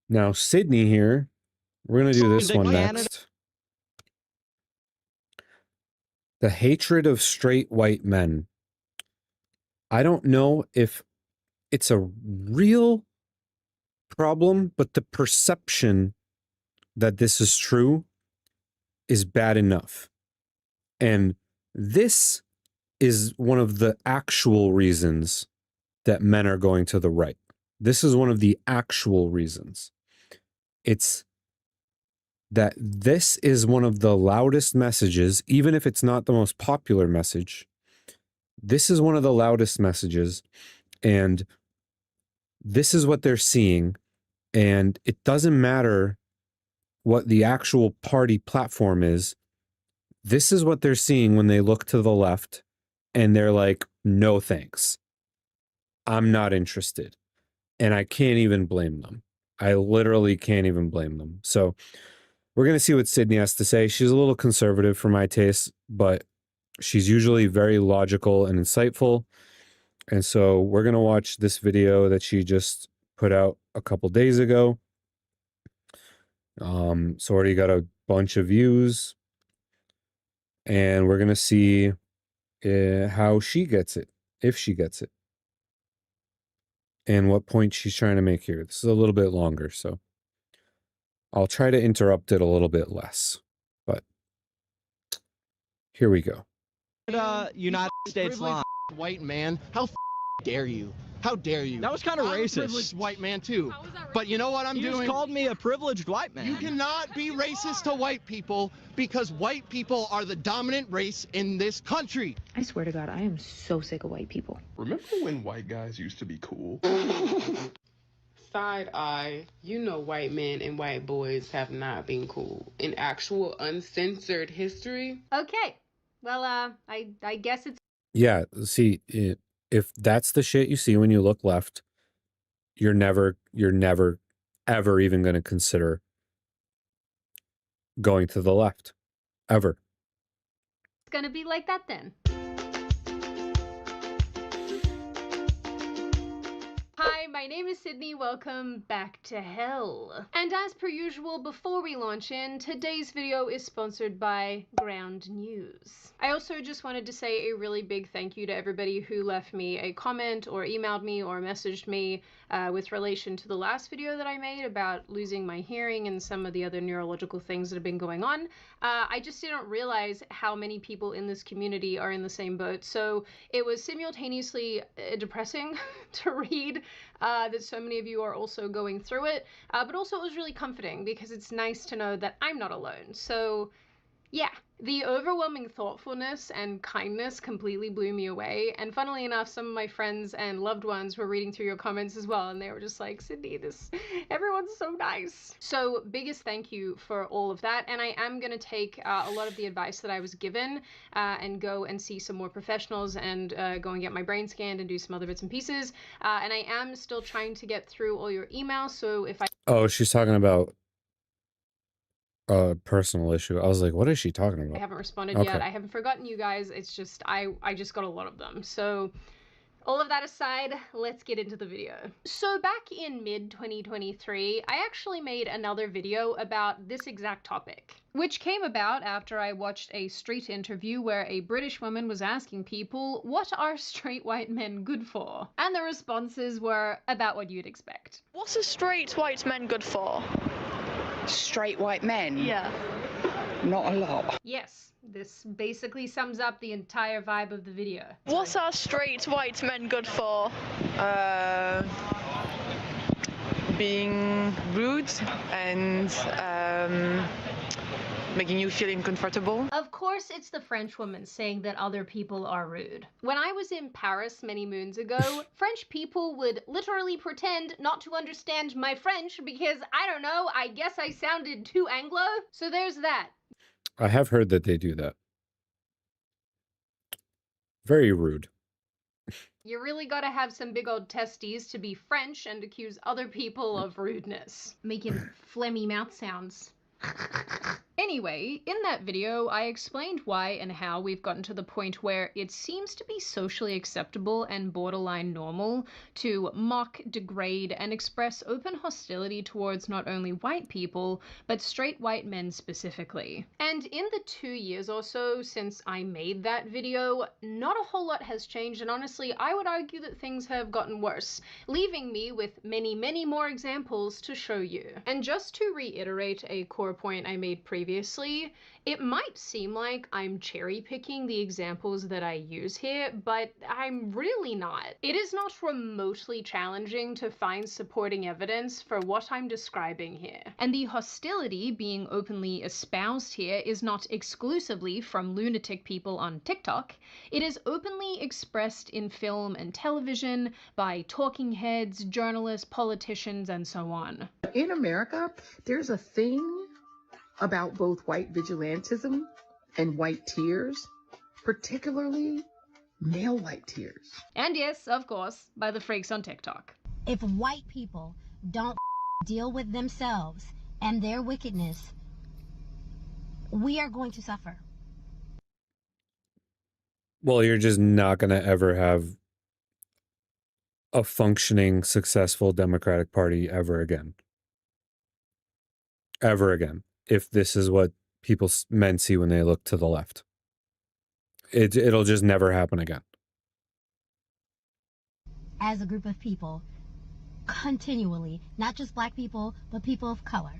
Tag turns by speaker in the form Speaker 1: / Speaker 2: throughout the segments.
Speaker 1: Now, Sydney here, we're going to do this one next. The hatred of straight white men. I don't know if it's a real problem, but the perception that this is true is bad enough. And this is one of the actual reasons that men are going to the right. This is one of the actual reasons. It's that this is one of the loudest messages, even if it's not the most popular message. This is one of the loudest messages, and this is what they're seeing. And it doesn't matter what the actual party platform is. This is what they're seeing when they look to the left and they're like, no thanks. I'm not interested. And I can't even blame them. I literally can't even blame them. So we're going to see what Sydney has to say. She's a little conservative for my taste, but she's usually very logical and insightful. And so we're going to watch this video that she just put out a couple days ago. It's already got a bunch of views. And we're going to see how she gets it, if she gets it, and what point she's trying to make here. This is a little bit longer, so I'll try to interrupt it a little bit less, but here we go.
Speaker 2: United States law.
Speaker 3: White man, how dare you? How dare you?
Speaker 2: That was kind of racist.
Speaker 3: I'm a privileged white man too. But you know what I'm doing?
Speaker 2: You just called me a privileged white man.
Speaker 3: You cannot be racist to white people because white people are the dominant race in this country.
Speaker 4: I swear to God, I am so sick of white people.
Speaker 5: Remember when white guys used to be cool?
Speaker 6: Side eye, you know white men and white boys have not been cool in actual uncensored history.
Speaker 7: Okay, well, I guess it's...
Speaker 1: Yeah, see, if that's the shit you see when you look left, you're never, ever even going to consider going to the left. Ever.
Speaker 7: It's gonna be like that then. Hi, my name is Sydney. Welcome back to hell. And as per usual, before we launch in, today's video is sponsored by Ground News. I also just wanted to say a really big thank you to everybody who left me a comment or emailed me or messaged me with relation to the last video that I made about losing my hearing and some of the other neurological things that have been going on. I just didn't realize how many people in this community are in the same boat. So it was simultaneously depressing to read that so many of you are also going through it, but also it was really comforting because it's nice to know that I'm not alone. So yeah, the overwhelming thoughtfulness and kindness completely blew me away. And funnily enough, some of my friends and loved ones were reading through your comments as well, and they were just like, Sydney, everyone's so nice. So biggest thank you for all of that. And I am going to take a lot of the advice that I was given and go and see some more professionals and go and get my brain scanned and do some other bits and pieces. And I am still trying to get through all your emails. So if I...
Speaker 1: Oh, she's talking about a personal issue. I was like, what is she talking about?
Speaker 7: I haven't responded yet. I haven't forgotten you guys. It's just I just got a lot of them. So all of that aside, let's get into the video. So back in mid-2023, I actually made another video about this exact topic, which came about after I watched a street interview where a British woman was asking people, what are straight white men good for? And the responses were about what you'd expect.
Speaker 8: What are straight white men good for?
Speaker 9: Straight white men?
Speaker 8: Yeah.
Speaker 9: Not a lot.
Speaker 7: Yes, this basically sums up the entire vibe of the video.
Speaker 8: What are straight white men good for?
Speaker 9: Being rude and making you feel uncomfortable.
Speaker 7: Of course, it's the French woman saying that other people are rude. When I was in Paris many moons ago, French people would literally pretend not to understand my French because, I don't know, I guess I sounded too Anglo. So there's that.
Speaker 1: I have heard that they do that. Very rude.
Speaker 7: You really gotta have some big old testes to be French and accuse other people of rudeness. Making phlegmy mouth sounds. Anyway, in that video, I explained why and how we've gotten to the point where it seems to be socially acceptable and borderline normal to mock, degrade, and express open hostility towards not only white people, but straight white men specifically. And in the 2 years or so since I made that video, not a whole lot has changed, and honestly, I would argue that things have gotten worse, leaving me with many, many more examples to show you. And just to reiterate a core point I made previously, it might seem like I'm cherry-picking the examples that I use here, but I'm really not. It is not remotely challenging to find supporting evidence for what I'm describing here. And the hostility being openly espoused here is not exclusively from lunatic people on TikTok. It is openly expressed in film and television by talking heads, journalists, politicians, and so on.
Speaker 9: In America, there's a thing about both white vigilantism and white tears, particularly male white tears.
Speaker 7: And yes, of course, by the freaks on TikTok.
Speaker 10: If white people don't deal with themselves and their wickedness, we are going to suffer.
Speaker 1: Well, you're just not going to ever have a functioning, successful Democratic Party ever again. Ever again. If this is what men see when they look to the left. It'll just never happen again.
Speaker 10: As a group of people, continually, not just black people, but people of color,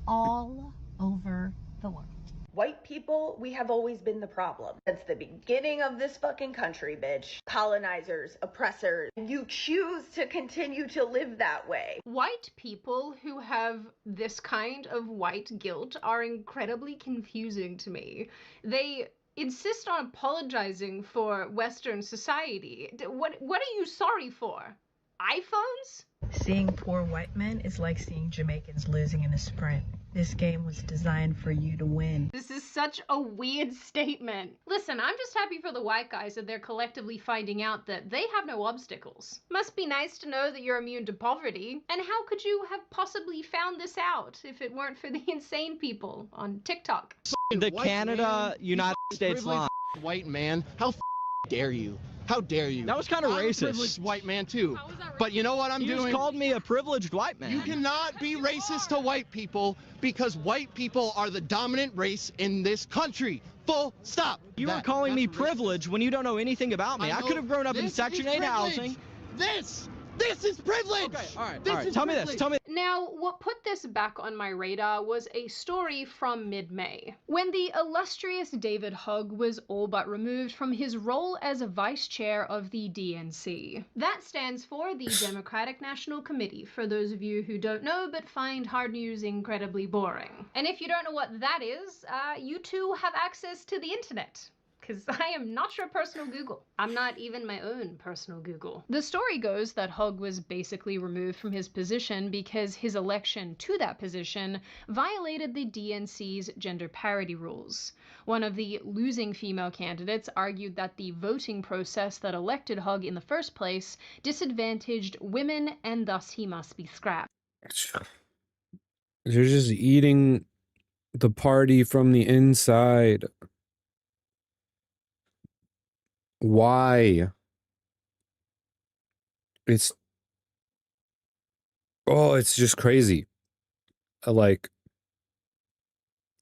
Speaker 10: all over the world.
Speaker 11: White people, we have always been the problem. Since the beginning of this fucking country, bitch. Colonizers, oppressors. You choose to continue to live that way.
Speaker 7: White people who have this kind of white guilt are incredibly confusing to me. They insist on apologizing for Western society. What are you sorry for? iPhones?
Speaker 12: Seeing poor white men is like seeing Jamaicans losing in a sprint. This game was designed for you to win.
Speaker 7: This is such a weird statement. Listen, I'm just happy for the white guys that they're collectively finding out that they have no obstacles. Must be nice to know that you're immune to poverty. And how could you have possibly found this out if it weren't for the insane people on TikTok?
Speaker 2: The Canada, United States line.
Speaker 3: White man, how dare you? How dare you?
Speaker 2: That was kind of
Speaker 3: I'm
Speaker 2: racist.
Speaker 3: a privileged white man too. But you know what I'm doing?
Speaker 2: You just called me a privileged white man.
Speaker 3: You cannot be racist to white people because white people are the dominant race in this country. Full stop.
Speaker 2: You were calling me privileged when you don't know anything about me. I could have grown up in Section 8 housing.
Speaker 3: This is privilege.
Speaker 2: Okay, all right. Tell me this.
Speaker 7: Now, what put this back on my radar was a story from mid-May, when the illustrious David Hogg was all but removed from his role as a vice chair of the DNC. That stands for the Democratic National Committee, for those of you who don't know but find hard news incredibly boring. And if you don't know what that is, you too have access to the internet. Because I am not your personal Google. I'm not even my own personal Google. The story goes that Hogg was basically removed from his position because his election to that position violated the DNC's gender parity rules. One of the losing female candidates argued that the voting process that elected Hogg in the first place disadvantaged women and thus he must be scrapped.
Speaker 1: You're just eating the party from the inside. Why? It's just crazy. Like,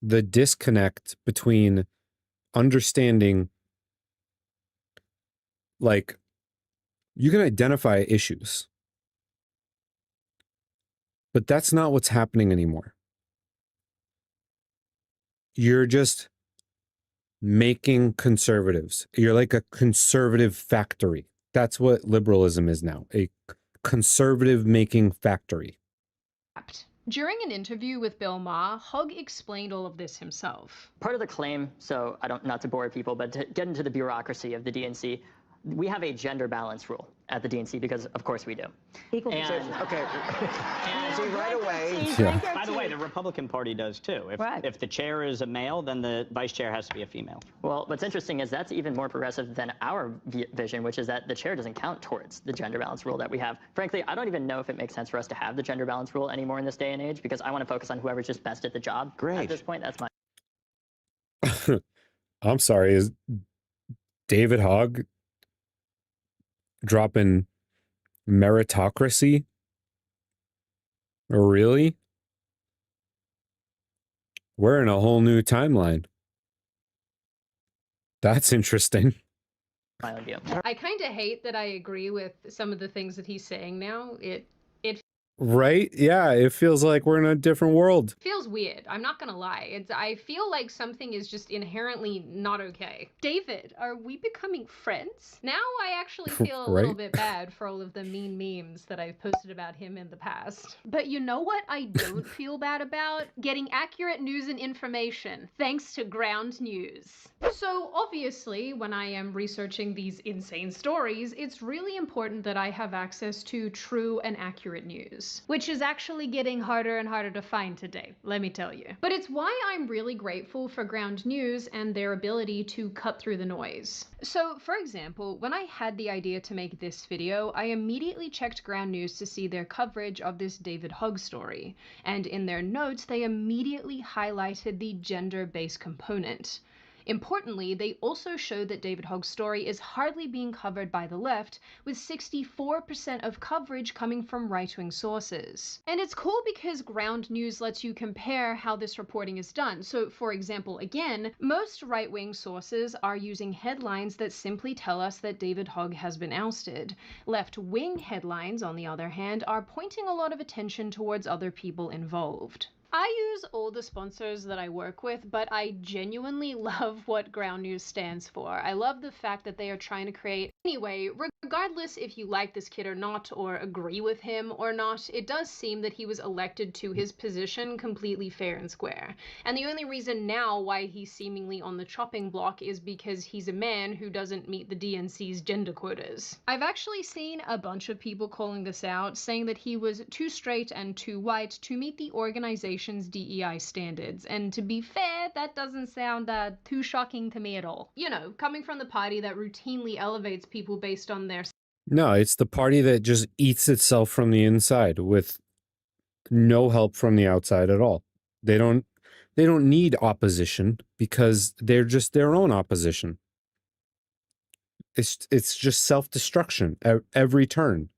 Speaker 1: the disconnect between understanding, like, you can identify issues, but that's not what's happening anymore. You're just making conservatives. You're like a conservative factory. That's what liberalism is now, a conservative making factory.
Speaker 7: During an interview with Bill Maher, Hogg explained all of this himself.
Speaker 13: Part of the claim, so not to bore people, but to get into the bureaucracy of the DNC, we have a gender balance rule at the DNC because, of course, we do.
Speaker 14: Equal position. Okay.
Speaker 13: And
Speaker 14: so right away.
Speaker 1: Yeah.
Speaker 14: By the way, the Republican Party does too. If the chair is a male, then the vice chair has to be a female.
Speaker 13: Well, what's interesting is that's even more progressive than our vision, which is that the chair doesn't count towards the gender balance rule that we have. Frankly, I don't even know if it makes sense for us to have the gender balance rule anymore in this day and age because I want to focus on whoever's just best at the job.
Speaker 14: Great.
Speaker 13: At this point, that's my.
Speaker 1: I'm sorry, is David Hogg dropping meritocracy? Really? We're in a whole new timeline. That's interesting.
Speaker 7: I kind of hate that I agree with some of the things that he's saying now. It
Speaker 1: Right? Yeah, it feels like we're in a different world.
Speaker 7: feels weird. I'm not gonna lie. I feel like something is just inherently not okay. David, are we becoming friends? Now I actually feel a little
Speaker 1: Right?
Speaker 7: bit bad for all of the mean memes that I've posted about him in the past. But you know what I don't feel bad about? Getting accurate news and information, thanks to ground news. So obviously, when I am researching these insane stories, it's really important that I have access to true and accurate news, which is actually getting harder and harder to find today, let me tell you. But it's why I'm really grateful for ground news and their ability to cut through the noise. So, for example, when I had the idea to make this video, I immediately checked ground news to see their coverage of this David Hogg story, and in their notes, they immediately highlighted the gender-based component. Importantly, they also showed that David Hogg's story is hardly being covered by the left, with 64% of coverage coming from right-wing sources. And it's cool because ground news lets you compare how this reporting is done. So, for example, again, most right-wing sources are using headlines that simply tell us that David Hogg has been ousted. Left-wing headlines, on the other hand, are pointing a lot of attention towards other people involved. I use all the sponsors that I work with, but I genuinely love what Ground News stands for. I love the fact that they are trying to create. Anyway, regardless if you like this kid or not, or agree with him or not, it does seem that he was elected to his position completely fair and square. And the only reason now why he's seemingly on the chopping block is because he's a man who doesn't meet the DNC's gender quotas. I've actually seen a bunch of people calling this out, saying that he was too straight and too white to meet the organization's DEI standards, and to be fair, that doesn't sound too shocking to me at all. You know, coming from the party that routinely elevates people based on their...
Speaker 1: No, it's the party that just eats itself from the inside with no help from the outside at all. They don't need opposition because they're just their own opposition. It's just self-destruction at every turn.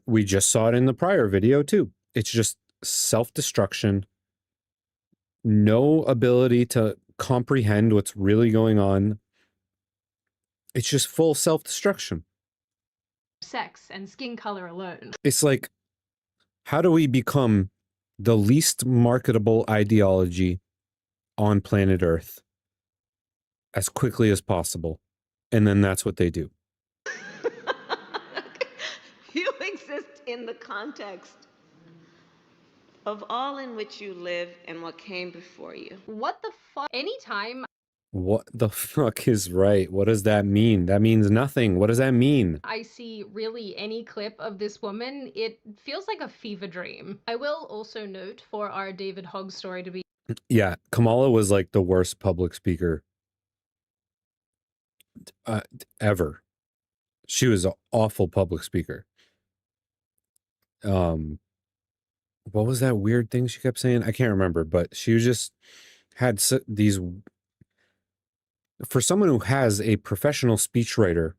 Speaker 1: We just saw it in the prior video too. It's just self-destruction, no ability to comprehend what's really going on. It's just full self-destruction.
Speaker 7: sex and skin color alone.
Speaker 1: It's like, how do we become the least marketable ideology on planet Earth as quickly as possible? And then that's what they do.
Speaker 15: You exist in the context of all in which you live and what came before you.
Speaker 7: What the fuck? Anytime
Speaker 1: What the fuck is right? What does that mean? That means nothing. What does that mean?
Speaker 7: I see really any clip of this woman, it feels like a fever dream. I will also note for our David Hogg story to be...
Speaker 1: Yeah, Kamala was like the worst public speaker ever. She was an awful public speaker. What was that weird thing she kept saying? I can't remember, but she was just had these... For someone who has a professional speechwriter,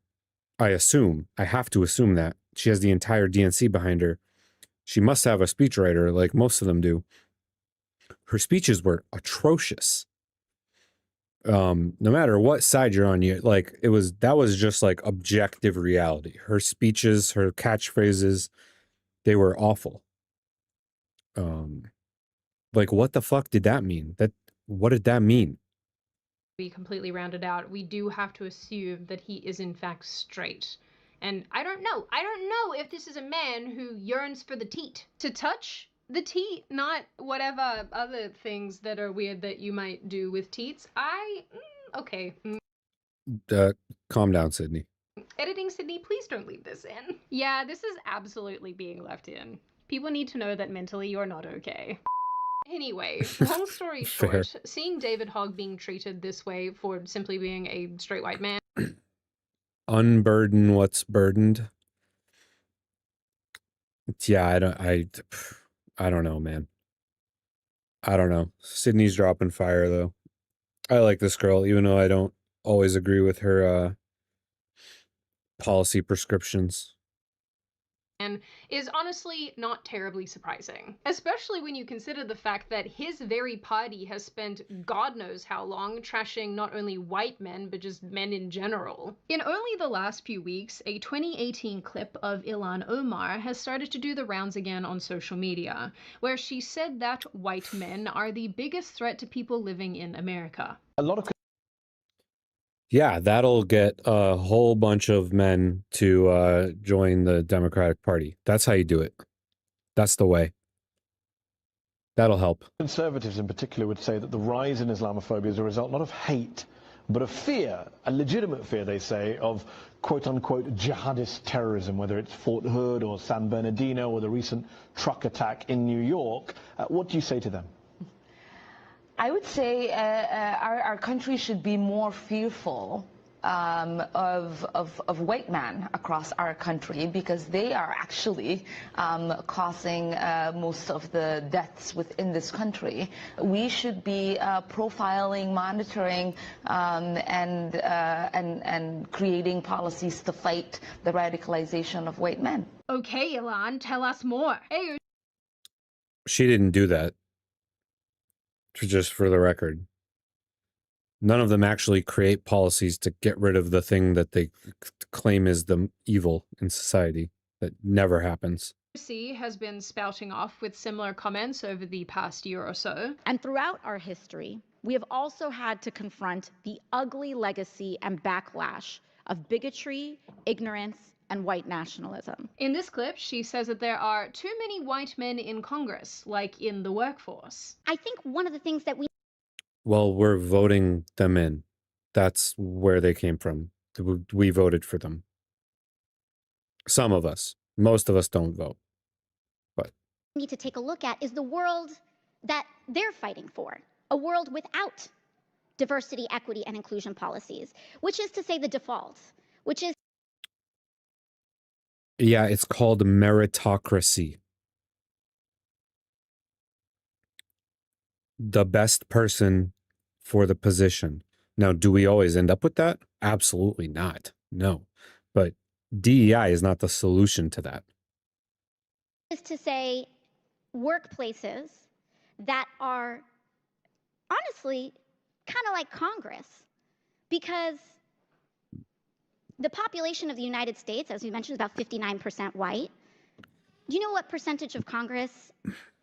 Speaker 1: I have to assume that she has the entire DNC behind her. She must have a speechwriter like most of them do. Her speeches were atrocious. No matter what side you're on, that was just like objective reality. Her speeches, her catchphrases, they were awful. Like, what the fuck did that mean? What did that mean?
Speaker 7: Be completely rounded out, we do have to assume that he is in fact straight. And I don't know if this is a man who yearns for the teat. To touch the teat, not whatever other things that are weird that you might do with teats. Okay.
Speaker 1: Calm down, Sydney.
Speaker 7: Editing Sydney, please don't leave this in. Yeah, this is absolutely being left in. People need to know that mentally you're not okay. Anyway, long story short, seeing David Hogg being treated this way for simply being a straight white man.
Speaker 1: Unburden what's burdened. Yeah, I don't know, man. I don't know. Sydney's dropping fire though. I like this girl, even though I don't always agree with her policy prescriptions.
Speaker 7: And is honestly not terribly surprising, especially when you consider the fact that his very party has spent God knows how long trashing not only white men, but just men in general. In only the last few weeks, a 2018 clip of Ilhan Omar has started to do the rounds again on social media, where she said that white men are the biggest threat to people living in America.
Speaker 1: A lot of Yeah, that'll get a whole bunch of men to join the Democratic Party. That's how you do it. That's the way. That'll help.
Speaker 16: Conservatives in particular would say that the rise in Islamophobia is a result not of hate, but of fear, a legitimate fear, they say, of quote-unquote jihadist terrorism, whether it's Fort Hood or San Bernardino or the recent truck attack in New York. What do you say to them?
Speaker 17: I would say our country should be more fearful of white men across our country, because they are actually causing most of the deaths within this country. We should be profiling, monitoring, and creating policies to fight the radicalization of white men.
Speaker 7: Okay, Ilhan, tell us more. Hey,
Speaker 1: She didn't do that. Just for the record. None of them actually create policies to get rid of the thing that they claim is the evil in society. That never happens.
Speaker 7: AOC has been spouting off with similar comments over the past year or so.
Speaker 18: And throughout our history, we have also had to confront the ugly legacy and backlash of bigotry, ignorance, and white nationalism.
Speaker 7: In this clip, she says that there are too many white men in Congress, like in the workforce.
Speaker 18: I think one of the things that we...
Speaker 1: Well, we're voting them in. That's where they came from. We voted for them. Some of us. Most of us don't vote. But
Speaker 18: we need to take a look at is the world that they're fighting for. A world without diversity, equity, and inclusion policies, which is to say the default, which is...
Speaker 1: Yeah, it's called meritocracy. The best person for the position. Now, do we always end up with that? Absolutely not. No. But DEI is not the solution to that.
Speaker 18: Is to say workplaces that are honestly kind of like Congress, because the population of the United States, as we mentioned, is about 59% white. Do you know what percentage of Congress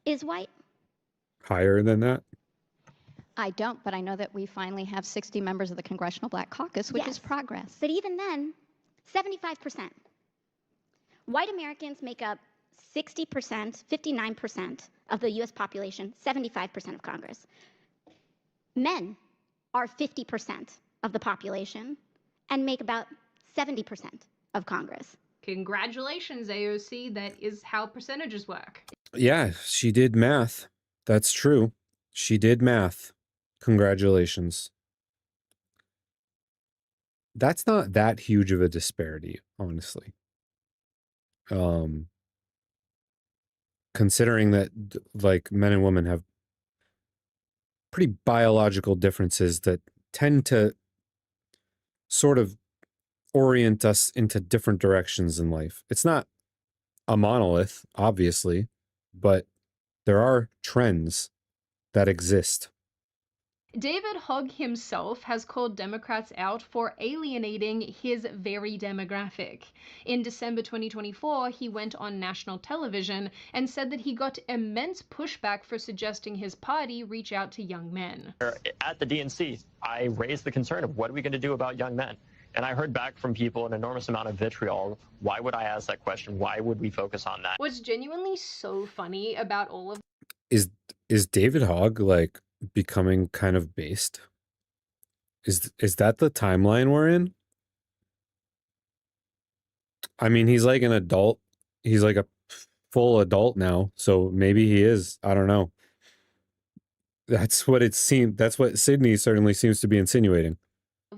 Speaker 18: is white?
Speaker 1: Higher than that?
Speaker 19: I don't, but I know that we finally have 60 members of the Congressional Black Caucus, which is progress.
Speaker 18: But even then, 75%. White Americans make up 60%, 59% of the US population, 75% of Congress. Men are 50% of the population and make about 70% of Congress.
Speaker 7: Congratulations, AOC. That is how percentages work.
Speaker 1: Yeah, she did math. That's true. She did math. Congratulations. That's not that huge of a disparity, honestly. Considering that like men and women have pretty biological differences that tend to sort of orient us into different directions in life. It's not a monolith, obviously, but there are trends that exist.
Speaker 7: David Hogg himself has called Democrats out for alienating his very demographic. In December 2024, he went on national television and said that he got immense pushback for suggesting his party reach out to young men.
Speaker 13: At the DNC, I raised the concern of what are we going to do about young men? And I heard back from people an enormous amount of vitriol. Why would I ask that question? Why would we focus on that?
Speaker 7: What's genuinely so funny about all of
Speaker 1: is David Hogg like becoming kind of based? Is that the timeline we're in? I mean, he's like an adult. He's like a full adult now, so maybe he is. I don't know. That's what it seemed. That's what Sydney certainly seems to be insinuating.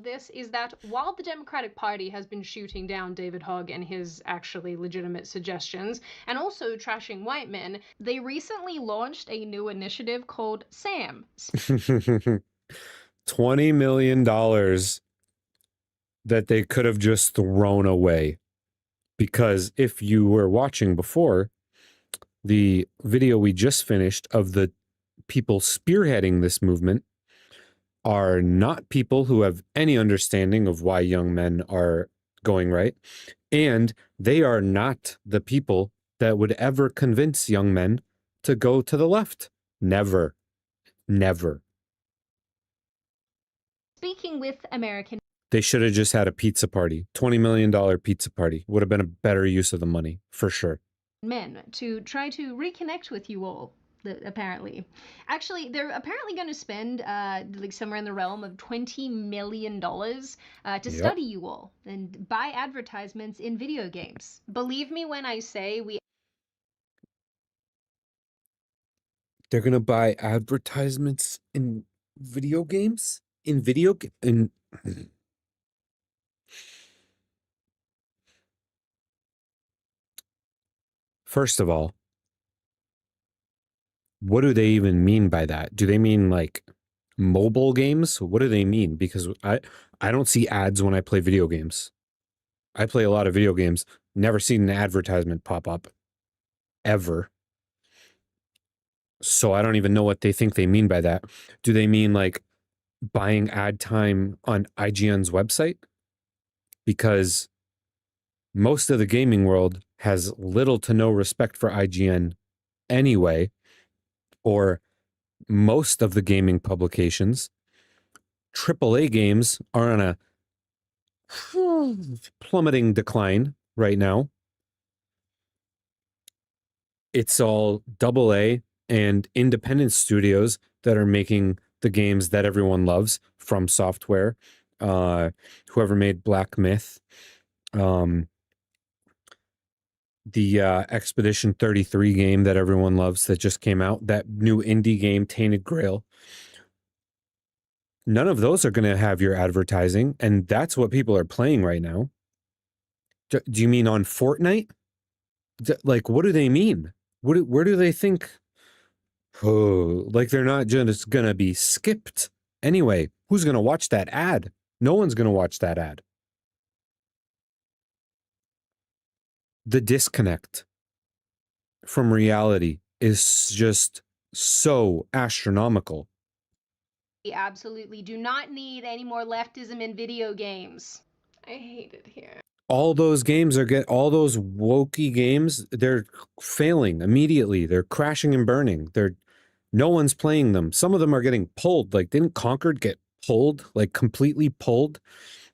Speaker 7: this is that while the Democratic Party has been shooting down David Hogg and his actually legitimate suggestions, and also trashing white men, they recently launched a new initiative called SAM.
Speaker 1: $20 million that they could have just thrown away. Because if you were watching before, the video we just finished of the people spearheading this movement are not people who have any understanding of why young men are going right. And they are not the people that would ever convince young men to go to the left. Never. Never.
Speaker 7: Speaking with American
Speaker 1: They should have just had a pizza party. $20 million pizza party would have been a better use of the money, for sure.
Speaker 7: men to try to reconnect with you all, apparently. Actually, they're apparently going to spend like somewhere in the realm of $20 million to study you all and buy advertisements in video games. Believe me when I say
Speaker 1: They're going to buy advertisements in video games? First of all, what do they even mean by that? Do they mean like mobile games? What do they mean? Because I don't see ads when I play video games. I play a lot of video games. Never seen an advertisement pop up. Ever. So I don't even know what they think they mean by that. Do they mean like buying ad time on IGN's website? Because most of the gaming world has little to no respect for IGN anyway, or most of the gaming publications. AAA games are on a plummeting decline right now. It's all AA and independent studios that are making the games that everyone loves, From Software, whoever made Black Myth, the Expedition 33 game that everyone loves that just came out, that new indie game, Tainted Grail. None of those are going to have your advertising, and that's what people are playing right now. Do you mean on Fortnite? Like, what do they mean? Where do they think? Oh, like they're not just going to be skipped. Anyway, who's going to watch that ad? No one's going to watch that ad. The disconnect from reality is just so astronomical.
Speaker 7: we absolutely do not need any more leftism in video games. I hate it here.
Speaker 1: All those games all those wokey games, they're failing immediately. They're crashing and burning. No one's playing them. Some of them are getting pulled. Like, didn't Concord get pulled? Like, completely pulled?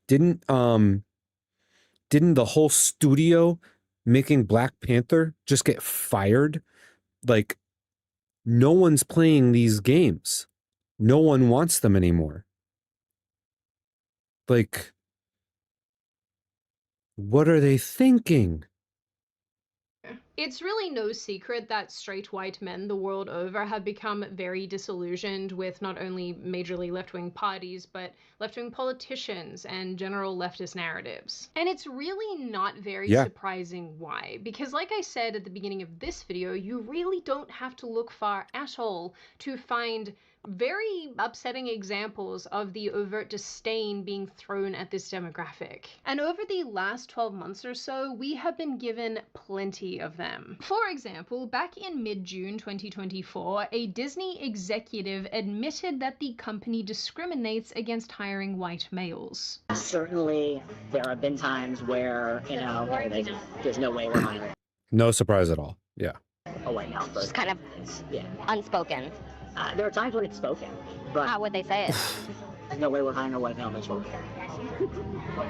Speaker 1: Didn't the whole studio making Black Panther just get fired? Like, no one's playing these games. No one wants them anymore. Like, what are they thinking?
Speaker 7: It's really no secret that straight white men the world over have become very disillusioned with not only majorly left-wing parties, but left-wing politicians and general leftist narratives. And it's really not very surprising why, because like I said at the beginning of this video, you really don't have to look far at all to find very upsetting examples of the overt disdain being thrown at this demographic. And over the last 12 months or so, we have been given plenty of them. For example, back in mid-June 2024, a Disney executive admitted that the company discriminates against hiring white males.
Speaker 20: Certainly, there have been times where, there's no way we're hiring.
Speaker 1: No surprise at all. Yeah.
Speaker 20: A white male person.
Speaker 21: Just kind of unspoken.
Speaker 20: There are times when it's spoken, but
Speaker 21: how would they say it?
Speaker 20: There's no way we're hiring a white male person.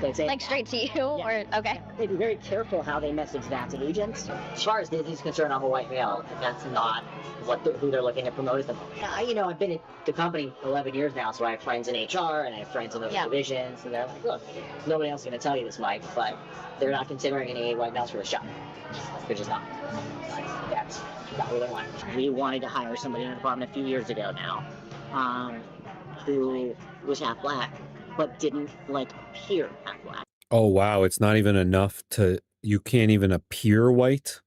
Speaker 20: They say
Speaker 21: like straight to you, or okay?
Speaker 20: They'd be very careful how they message that to agents. As far as Disney's concerned, I'm a white male. That's not who they're looking to promote. I've been at the company 11 years now, so I have friends in HR and I have friends in those divisions, and they're like, look, nobody else is going to tell you this, Mike, but they're not considering any white males for this job. They're just not. That's not what they want. We wanted to hire somebody in the department a few years ago now, who was half black, but didn't appear half black.
Speaker 1: Oh, wow. It's not even enough you can't even appear white?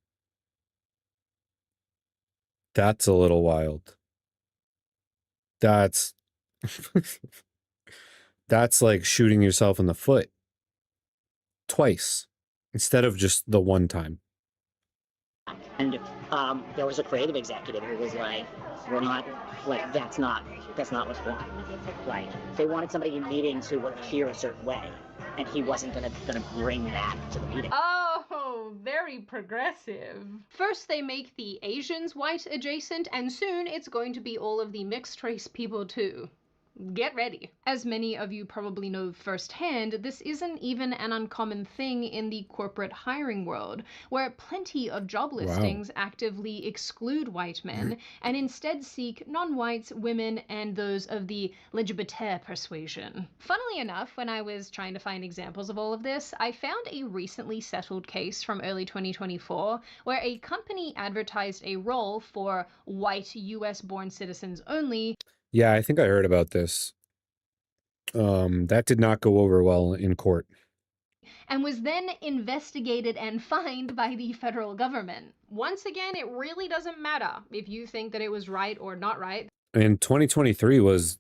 Speaker 1: That's a little wild. That's that's like shooting yourself in the foot twice instead of just the one time.
Speaker 20: And there was a creative executive who was like, we're not, like, that's not what's wrong. Like, they wanted somebody in meetings who would appear a certain way, and he wasn't gonna bring that to the meeting.
Speaker 7: Oh, very progressive. First they make the Asians white adjacent, and soon it's going to be all of the mixed race people too. Get ready. As many of you probably know firsthand, this isn't even an uncommon thing in the corporate hiring world, where plenty of job listings actively exclude white men and instead seek non-whites, women, and those of the LGBT persuasion. Funnily enough, when I was trying to find examples of all of this, I found a recently settled case from early 2024 where a company advertised a role for white US-born citizens only.
Speaker 1: Yeah, I think I heard about this. That did not go over well in court.
Speaker 7: And was then investigated and fined by the federal government. Once again, it really doesn't matter if you think that it was right or not right.
Speaker 1: And 2023 was...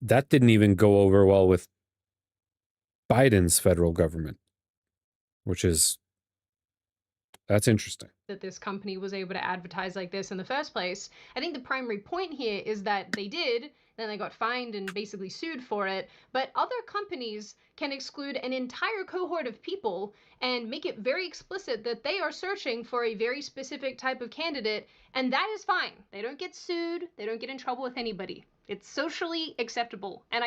Speaker 1: that didn't even go over well with Biden's federal government, which is... that's interesting.
Speaker 7: That this company was able to advertise like this in the first place. I think the primary point here is that they did, then they got fined and basically sued for it, but other companies can exclude an entire cohort of people and make it very explicit that they are searching for a very specific type of candidate, and that is fine. They don't get sued, they don't get in trouble with anybody. It's socially acceptable, and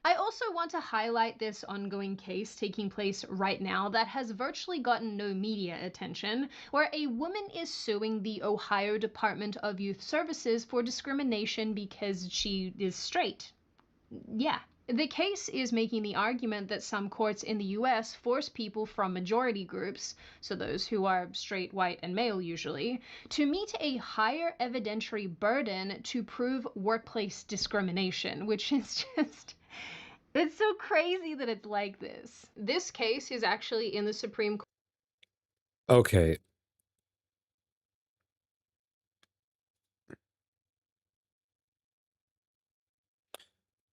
Speaker 7: I also want to highlight this ongoing case taking place right now that has virtually gotten no media attention, where a woman is suing the Ohio Department of Youth Services for discrimination because she is straight. Yeah. The case is making the argument that some courts in the US force people from majority groups, so those who are straight, white, and male usually, to meet a higher evidentiary burden to prove workplace discrimination, which is just... it's so crazy that it's like this. This case is actually in the Supreme Court.
Speaker 1: Okay.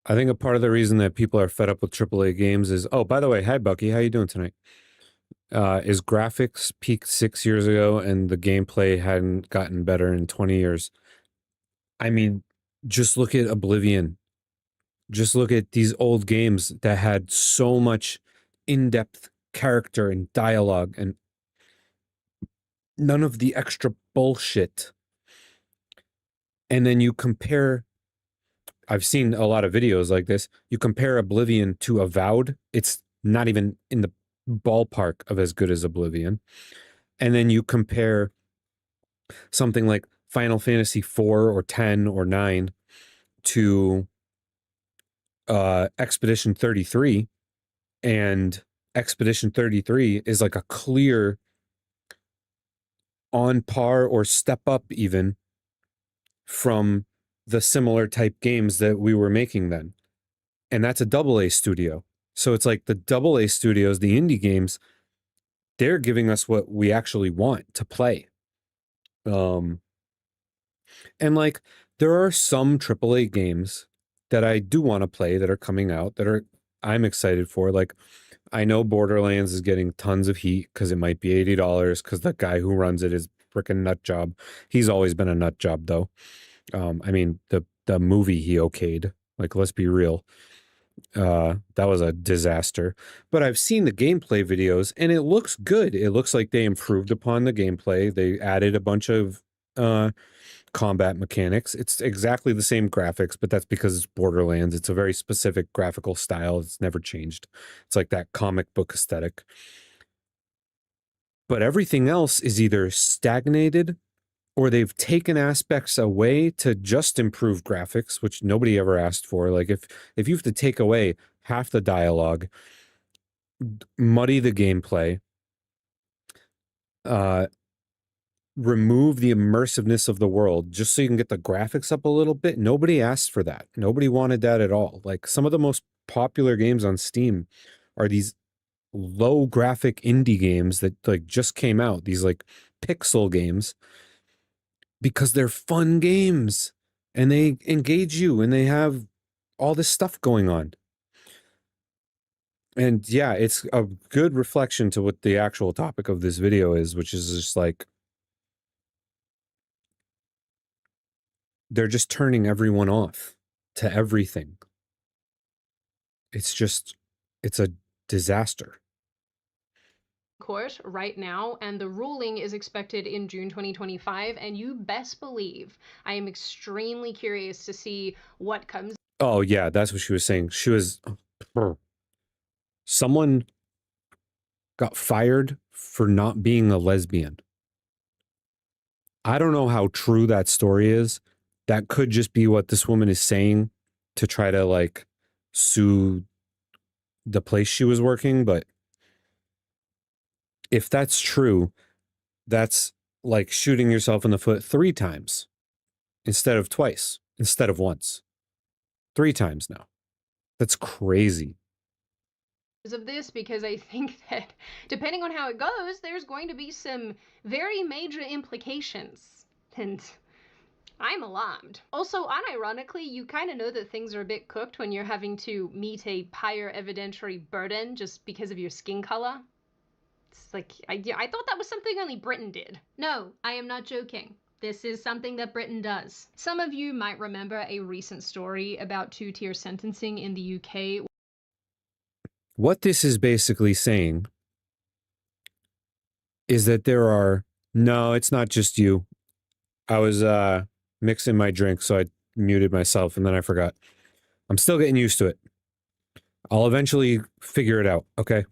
Speaker 1: I think a part of the reason that people are fed up with AAA games is... oh, by the way, hi Bucky, how you doing tonight? Is graphics peaked 6 years ago and the gameplay hadn't gotten better in 20 years. I mean, just look at Oblivion. Just look at these old games that had so much in-depth character and dialogue and none of the extra bullshit. And then you compare... I've seen a lot of videos like this. You compare Oblivion to Avowed, it's not even in the ballpark of as good as Oblivion. And then you compare something like Final Fantasy 4 or 10 or 9 to Expedition 33, and Expedition 33 is like a clear on par or step up even from the similar type games that we were making then. And that's a AA studio. So it's like the AA studios, the indie games, they're giving us what we actually want to play. And like, there are some AAA games that I do want to play that are coming out that I'm excited for. Like, I know Borderlands is getting tons of heat because it might be $80 because the guy who runs it is freaking nut job. He's always been a nut job though. I mean, the movie he okayed, like, let's be real. That was a disaster. But I've seen the gameplay videos and it looks good. It looks like they improved upon the gameplay. They added a bunch of combat mechanics. It's exactly the same graphics, but that's because it's Borderlands. It's a very specific graphical style. It's never changed. It's like that comic book aesthetic. But everything else is either stagnated or they've taken aspects away to just improve graphics, which nobody ever asked for. Like, if you have to take away half the dialogue, muddy the gameplay, remove the immersiveness of the world just so you can get the graphics up a little bit, nobody asked for that. Nobody wanted that at all. Like, some of the most popular games on Steam are these low graphic indie games that like just came out, these like pixel games, because they're fun games and they engage you, and they have all this stuff going on. And yeah, it's a good reflection to what the actual topic of this video is, which is just like, they're just turning everyone off to everything. It's a disaster.
Speaker 7: Court right now, and the ruling is expected in June 2025, and you best believe I am extremely curious to see what comes.
Speaker 1: Oh yeah, that's what she was saying. She was, someone got fired for not being a lesbian. I don't know how true that story is. That could just be what this woman is saying to try to like sue the place she was working, but if that's true, that's like shooting yourself in the foot 3 times instead of twice, instead of once. 3 times now. That's crazy.
Speaker 7: Of this, because I think that depending on how it goes, there's going to be some very major implications, and I'm alarmed. Also, unironically, you kind of know that things are a bit cooked when you're having to meet a higher evidentiary burden just because of your skin color. It's like, I thought that was something only Britain did. No, I am not joking. This is something that Britain does. Some of you might remember a recent story about 2-tier sentencing in the UK.
Speaker 1: What this is basically saying is that there are, no, it's not just you. I was mixing my drink, so I muted myself, and then I forgot. I'm still getting used to it. I'll eventually figure it out, okay?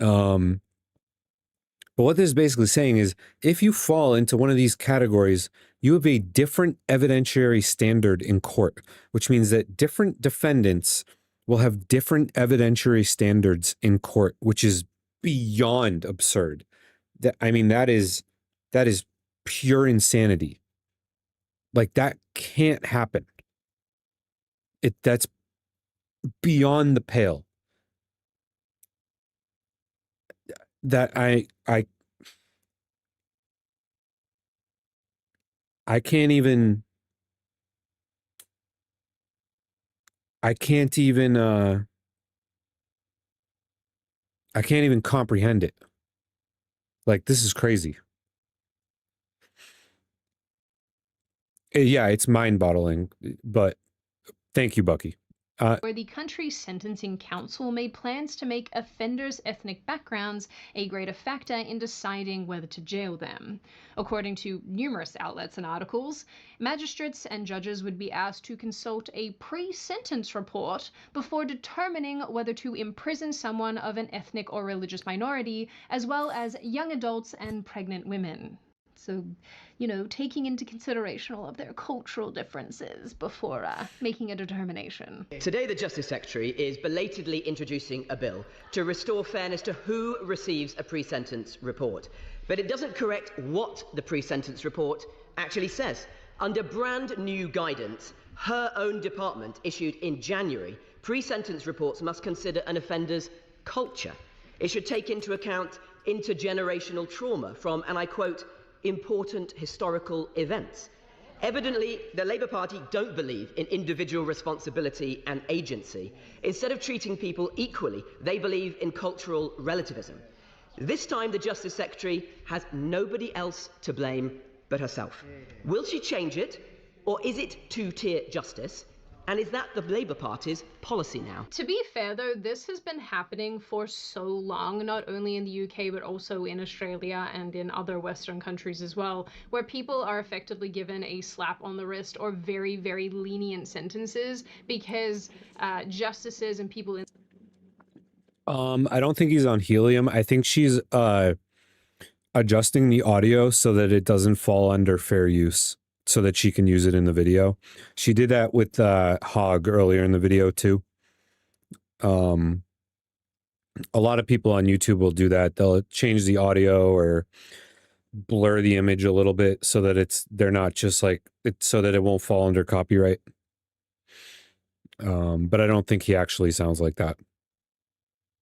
Speaker 1: But what this is basically saying is, if you fall into one of these categories, you have a different evidentiary standard in court, which means that different defendants will have different evidentiary standards in court, which is beyond absurd. I mean, that is pure insanity. Like, that can't happen. That's beyond the pale. That I can't even comprehend it. Like, this is crazy. Yeah, it's mind-boggling, but thank you, Bucky.
Speaker 7: Where the country's sentencing council made plans to make offenders' ethnic backgrounds a greater factor in deciding whether to jail them. According to numerous outlets and articles, magistrates and judges would be asked to consult a pre-sentence report before determining whether to imprison someone of an ethnic or religious minority, as well as young adults and pregnant women. So, you know, taking into consideration all of their cultural differences before making a determination.
Speaker 4: Today, the Justice Secretary is belatedly introducing a bill to restore fairness to who receives a pre-sentence report. But it doesn't correct what the pre-sentence report actually says. Under brand new guidance, her own department issued in January, pre-sentence reports must consider an offender's culture. It should take into account intergenerational trauma from, and I quote, important historical events. Evidently, the Labour Party don't believe in individual responsibility and agency. Instead of treating people equally, they believe in cultural relativism. This time, the Justice Secretary has nobody else to blame but herself. Will she change it, or is it 2-tier justice? And is that the Labour Party's policy now?
Speaker 7: To be fair, though, this has been happening for so long, not only in the UK, but also in Australia and in other Western countries as well, where people are effectively given a slap on the wrist or very, very lenient sentences because justices and people in...
Speaker 1: I don't think he's on helium. I think she's adjusting the audio so that it doesn't fall under fair use, so that she can use it in the video. She did that with Hog earlier in the video too. A lot of people on YouTube will do that. They'll change the audio or blur the image a little bit so that they're not just like so that it won't fall under copyright. But I don't think he actually sounds like that.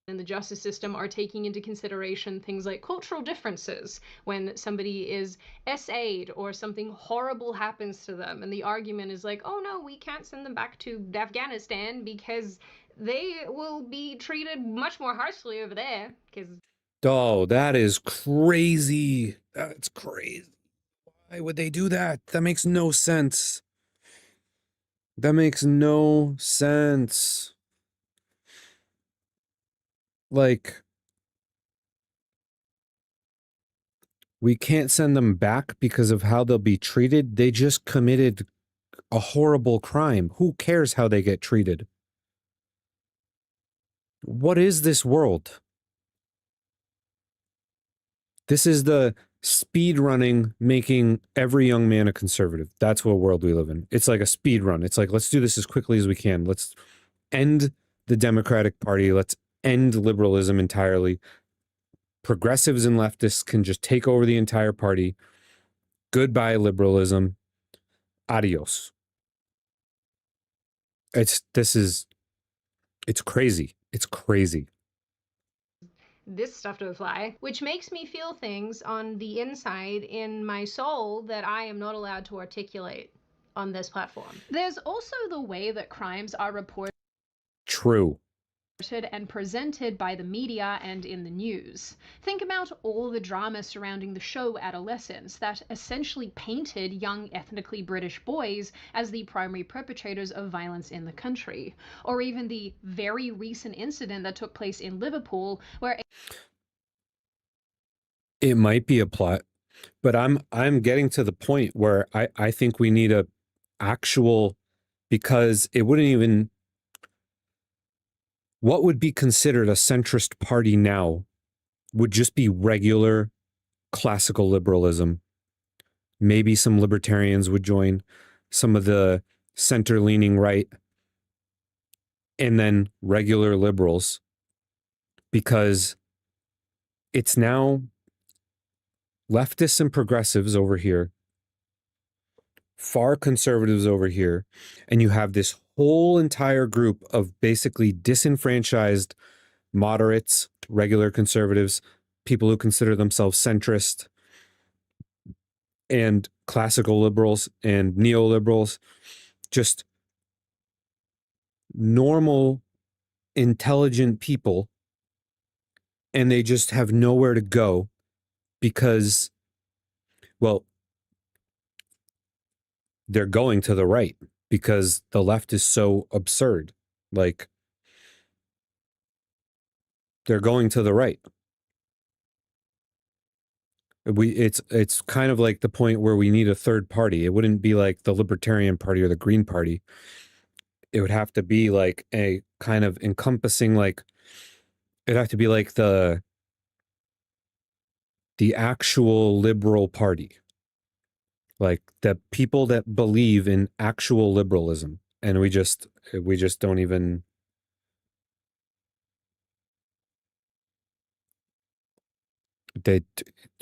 Speaker 7: in the justice system are taking into consideration things like cultural differences when somebody is SA'd or something horrible happens to them, and the argument is like, oh no, we can't send them back to Afghanistan because they will be treated much more harshly over there.
Speaker 1: Oh, that is crazy. That's crazy. Why would they do that? That makes no sense. That makes no sense. Like, we can't send them back because of how they'll be treated. They just committed a horrible crime. Who cares how they get treated? What is this world? This is the speed running, making every young man a conservative. That's what world we live in. It's like a speed run. It's like, let's do this as quickly as we can. Let's end the Democratic Party. Let's end liberalism entirely. Progressives and leftists can just take over the entire party. Goodbye, liberalism. Adios. It's crazy. It's crazy.
Speaker 7: This stuff to fly, which makes me feel things on the inside in my soul that I am not allowed to articulate on this platform. There's also the way that crimes are reported
Speaker 1: True.
Speaker 7: and presented by the media and in the news. Think about all the drama surrounding the show Adolescence that essentially painted young ethnically British boys as the primary perpetrators of violence in the country. Or even the very recent incident that took place in Liverpool where
Speaker 1: It might be a plot, but I'm getting to the point where I think we need a actual, because it wouldn't even, what would be considered a centrist party now would just be regular classical liberalism. Maybe some libertarians would join, some of the center-leaning right, and then regular liberals, because it's now leftists and progressives over here, far conservatives over here, and you have this whole entire group of basically disenfranchised moderates, regular conservatives, people who consider themselves centrist, and classical liberals and neoliberals, just normal, intelligent people, and they just have nowhere to go because, well, they're going to the right because the left is so absurd. Like, they're going to the right. It's kind of like the point where we need a third party. It wouldn't be like the Libertarian Party or the Green Party. It would have to be like a kind of encompassing, like, it'd have to be like the actual liberal party. Like the people that believe in actual liberalism. And we just don't even,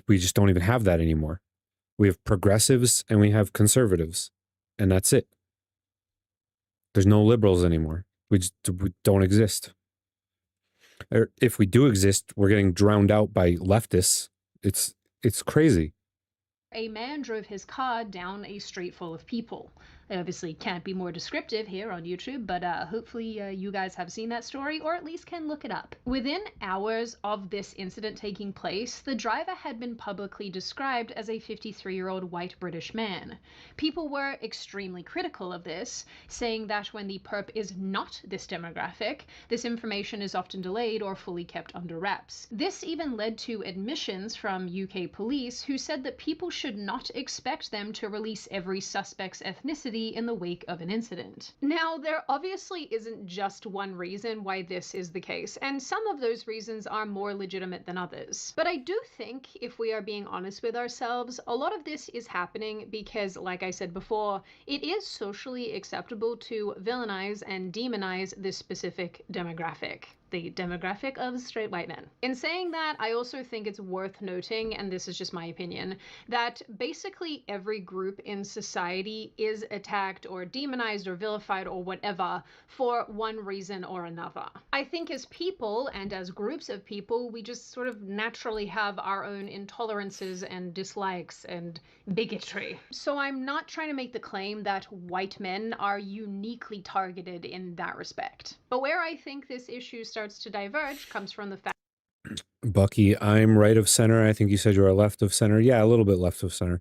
Speaker 1: we just don't even have that anymore. We have progressives and we have conservatives, and that's it. There's no liberals anymore. We don't exist. Or if we do exist, we're getting drowned out by leftists. It's crazy.
Speaker 7: a man drove his car down a street full of people. I obviously can't be more descriptive here on YouTube, but hopefully you guys have seen that story or at least can look it up. Within hours of this incident taking place, the driver had been publicly described as a 53-year-old white British man. People were extremely critical of this, saying that when the perp is not this demographic, this information is often delayed or fully kept under wraps. This even led to admissions from UK police who said that people should not expect them to release every suspect's ethnicity in the wake of an incident. Now, there obviously isn't just one reason why this is the case, and some of those reasons are more legitimate than others. But I do think, if we are being honest with ourselves, a lot of this is happening because, like I said before, it is socially acceptable to villainize and demonize this specific demographic. the demographic of straight white men. In saying that, I also think it's worth noting, and this is just my opinion, that basically every group in society is attacked or demonized or vilified or whatever for one reason or another. I think as people and as groups of people, we just sort of naturally have our own intolerances and dislikes and bigotry. So I'm not trying to make the claim that white men are uniquely targeted in that respect. But where I think this issue starts to diverge comes from the fact
Speaker 1: Bucky, I'm right of center. I think you said you are left of center. Yeah, a little bit left of center.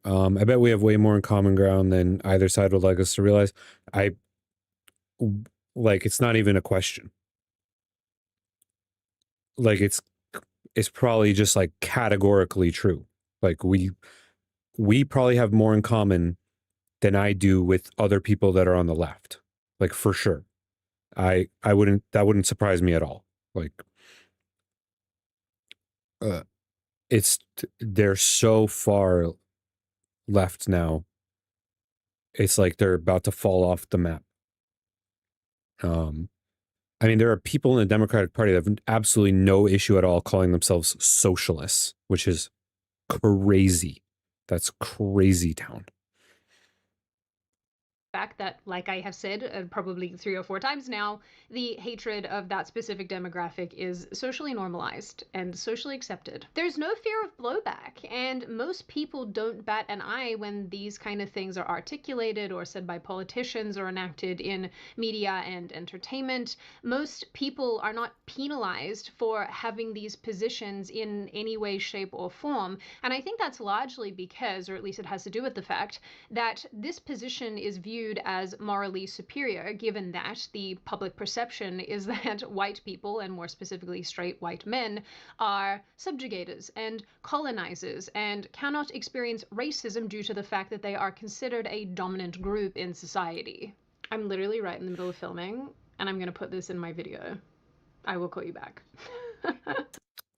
Speaker 1: I bet we have way more in common ground than either side would like us to realize. It's not even a question. Like, it's probably just like categorically true. Like, we probably have more in common than I do with other people that are on the left. Like, for sure. That wouldn't surprise me at all. Like, they're so far left now. It's like they're about to fall off the map. I mean, there are people in the Democratic Party that have absolutely no issue at all calling themselves socialists, which is crazy. That's crazy town.
Speaker 7: Fact that, like I have said probably 3 or 4 times now, the hatred of that specific demographic is socially normalized and socially accepted. There's no fear of blowback, and most people don't bat an eye when these kind of things are articulated or said by politicians or enacted in media and entertainment. Most people are not penalized for having these positions in any way, shape, or form, and I think that's largely because, or at least it has to do with the fact, that this position is viewed as morally superior, given that the public perception is that white people, and more specifically straight white men, are subjugators and colonizers and cannot experience racism due to the fact that they are considered a dominant group in society. I'm literally right in the middle of filming, and I'm going to put this in my video. I will call you back.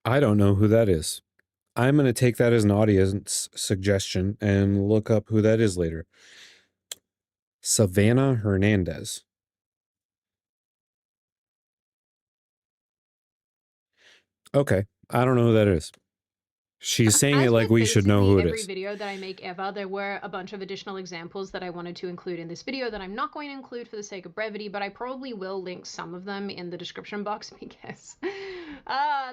Speaker 1: I don't know who that is. I'm going to take that as an audience suggestion and look up who that is later. Savannah Hernandez. Okay, I don't know who that is. She's saying it like we should know who it
Speaker 7: Every
Speaker 1: is.
Speaker 7: video that I make ever, there were a bunch of additional examples that I wanted to include in this video that I'm not going to include for the sake of brevity, but I probably will link some of them in the description box because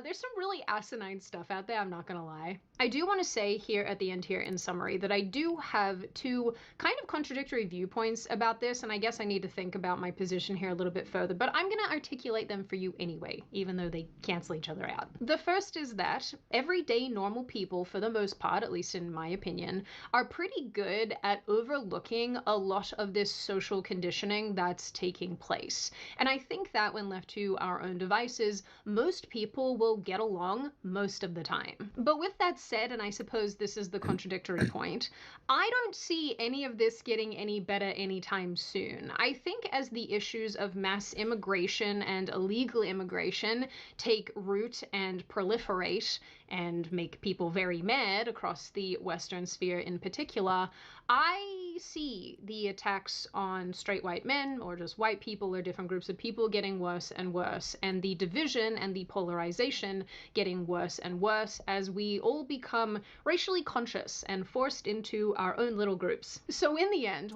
Speaker 7: there's some really asinine stuff out there, I'm not gonna lie. I do want to say here at the end here in summary that I do have 2 kind of contradictory viewpoints about this, and I guess I need to think about my position here a little bit further, but I'm gonna articulate them for you anyway, even though they cancel each other out. The first is that everyday normal people, for the most part, at least in my opinion, are pretty good at overlooking a lot of this social conditioning that's taking place. And I think that when left to our own devices, most people will get along most of the time. But with that said, and I suppose this is the contradictory point, I don't see any of this getting any better anytime soon. I think as the issues of mass immigration and illegal immigration take root and proliferate and make people very mad across the Western sphere in particular, I see the attacks on straight white men or just white people or different groups of people getting worse and worse, and the division and the polarization getting worse and worse as we all become racially conscious and forced into our own little groups. So in the end,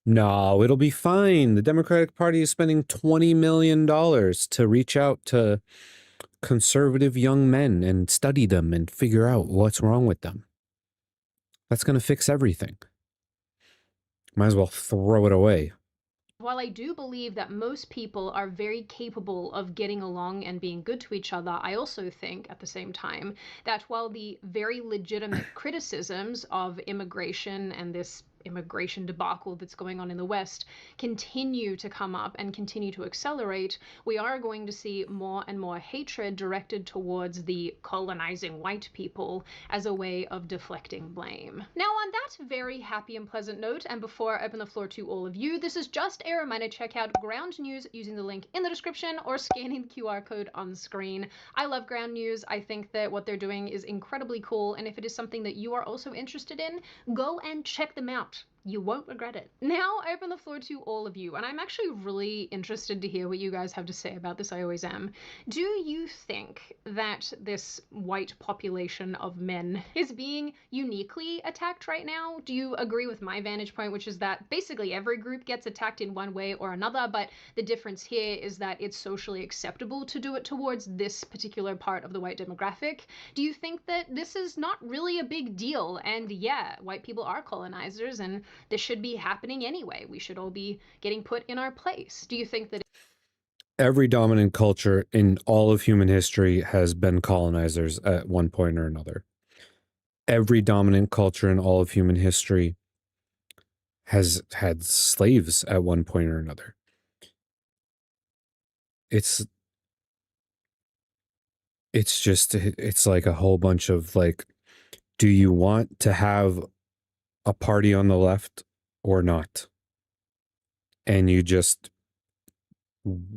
Speaker 1: No, it'll be fine. The Democratic Party is spending $20 million to reach out to conservative young men and study them and figure out what's wrong with them. That's going to fix everything. Might as well throw it away.
Speaker 7: while I do believe that most people are very capable of getting along and being good to each other, I also think at the same time that while the very legitimate criticisms of immigration and this immigration debacle that's going on in the West continue to come up and continue to accelerate, we are going to see more and more hatred directed towards the colonizing white people as a way of deflecting blame. Now, on that very happy and pleasant note, and before I open the floor to all of you, this is just a reminder to check out Ground News using the link in the description or scanning the QR code on screen. I love Ground News. I think that what they're doing is incredibly cool, and if it is something that you are also interested in, go and check them out. You won't regret it. Now I open the floor to all of you, and I'm actually really interested to hear what you guys have to say about this. I always am. Do you think that this white population of men is being uniquely attacked right now? Do you agree with my vantage point, which is that basically every group gets attacked in one way or another, but the difference here is that it's socially acceptable to do it towards this particular part of the white demographic? Do you think that this is not really a big deal, and yeah, white people are colonizers, and this should be happening anyway? We should all be getting put in our place. Do you think that
Speaker 1: Every dominant culture in all of human history has been colonizers at one point or another. Every dominant culture in all of human history has had slaves at one point or another. It's like a whole bunch of like, do you want to have a party on the left or not? And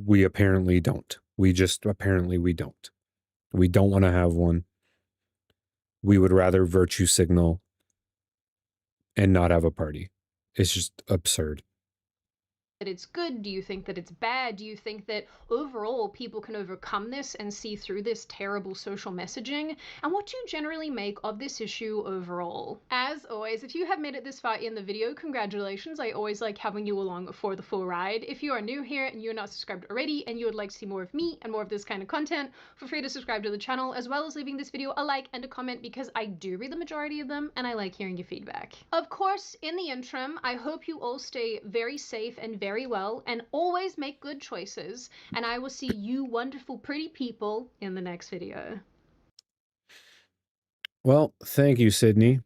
Speaker 1: we apparently don't. We don't. We don't want to have one. We would rather virtue signal and not have a party. It's just absurd.
Speaker 7: it's good? Do you think that it's bad? Do you think that overall people can overcome this and see through this terrible social messaging? And what do you generally make of this issue overall? As always, if you have made it this far in the video, congratulations. I always like having you along for the full ride. If you are new here and you're not subscribed already and you would like to see more of me and more of this kind of content, feel free to subscribe to the channel, as well as leaving this video a like and a comment, because I do read the majority of them and I like hearing your feedback. Of course, in the interim, I hope you all stay very safe and very well, and always make good choices, and I will see you wonderful pretty people in the next video.
Speaker 1: Well, thank you, Sydney.